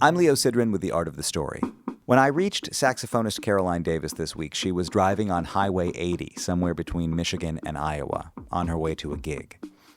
I'm Leo Sidran with The Art of the Story. When I reached saxophonist Caroline Davis this week, she was driving on Highway 80, somewhere between Michigan and Iowa, on her way to a gig.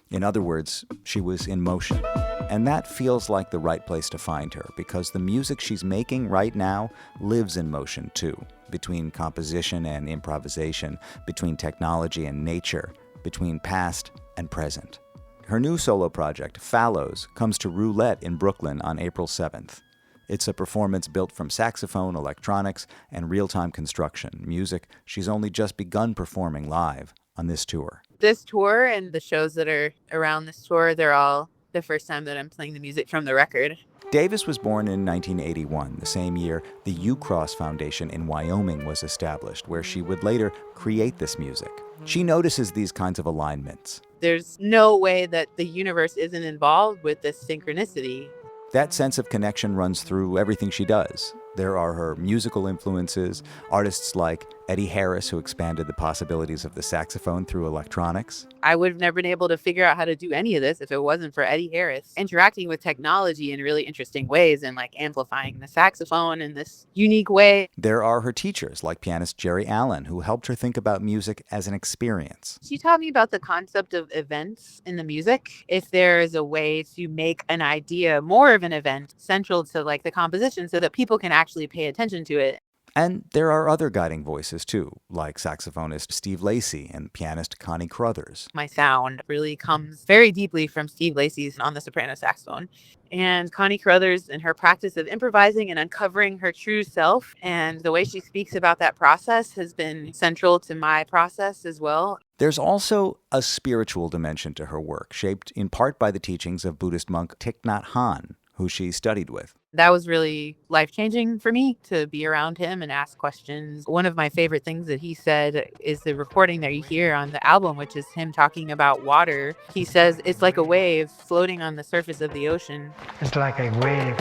In other words, she was in motion. And that feels like the right place to find her, because the music she's making right now lives in motion too, between composition and improvisation, between technology and nature, between past and present. Her new solo project, Fallows, comes to Roulette in Brooklyn on April 7th. It's a performance built from saxophone, electronics, and real-time construction, music she's only just begun performing live on this tour. This tour and the shows that are around this tour, they're all the first time that I'm playing the music from the record. Davis was born in 1981, the same year the U-Cross Foundation in Wyoming was established, where she would later create this music. She notices these kinds of alignments. There's no way that the universe isn't involved with this synchronicity. That sense of connection runs through everything she does. There are her musical influences, artists like Eddie Harris, who expanded the possibilities of the saxophone through electronics. I would have never been able to figure out how to do any of this if it wasn't for Eddie Harris interacting with technology in really interesting ways and amplifying the saxophone in this unique way. There are her teachers like pianist Jerry Allen, who helped her think about music as an experience. She taught me about the concept of events in the music. If there is a way to make an idea more of an event central to the composition so that people can actually pay attention to it. And there are other guiding voices, too, like saxophonist Steve Lacy and pianist Connie Crothers. My sound really comes very deeply from Steve Lacy's on the soprano saxophone. And Connie Crothers and her practice of improvising and uncovering her true self, and the way she speaks about that process has been central to my process as well. There's also a spiritual dimension to her work, shaped in part by the teachings of Buddhist monk Thich Nhat Hanh, who she studied with. That was really life-changing for me, to be around him and ask questions. One of my favorite things that he said is the recording that you hear on the album, which is him talking about water. He says it's like a wave floating on the surface of the ocean. It's like a wave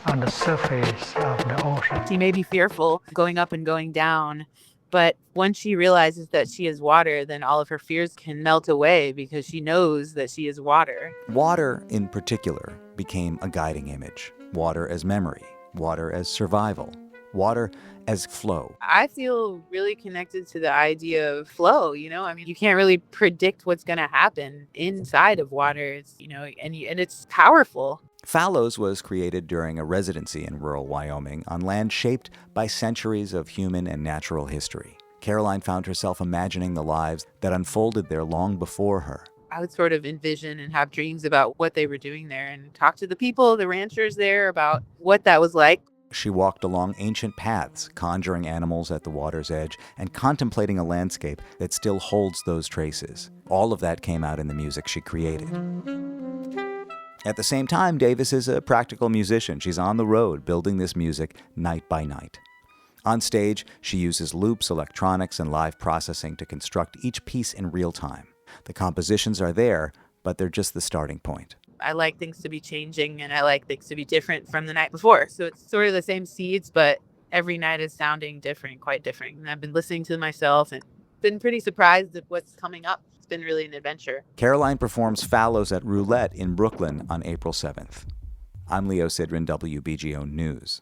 on the surface of the ocean. She may be fearful going up and going down, but once she realizes that she is water, then all of her fears can melt away because she knows that she is water. Water, in particular, became a guiding image. Water as memory, water as survival, water as flow. I feel really connected to the idea of flow, you can't really predict what's going to happen inside of water, and it's powerful. Fallows was created during a residency in rural Wyoming on land shaped by centuries of human and natural history. Caroline found herself imagining the lives that unfolded there long before her. I would sort of envision and have dreams about what they were doing there and talk to the people, the ranchers there, about what that was like. She walked along ancient paths, conjuring animals at the water's edge and contemplating a landscape that still holds those traces. All of that came out in the music she created. At the same time, Davis is a practical musician. She's on the road building this music night by night. On stage, she uses loops, electronics, and live processing to construct each piece in real time. The compositions are there, but they're just the starting point. I like things to be changing, and I like things to be different from the night before. So it's sort of the same seeds, but every night is sounding different, quite different. And I've been listening to myself and been pretty surprised at what's coming up. It's been really an adventure. Caroline performs Fallows at Roulette in Brooklyn on April 7th. I'm Leo Sidran, WBGO News.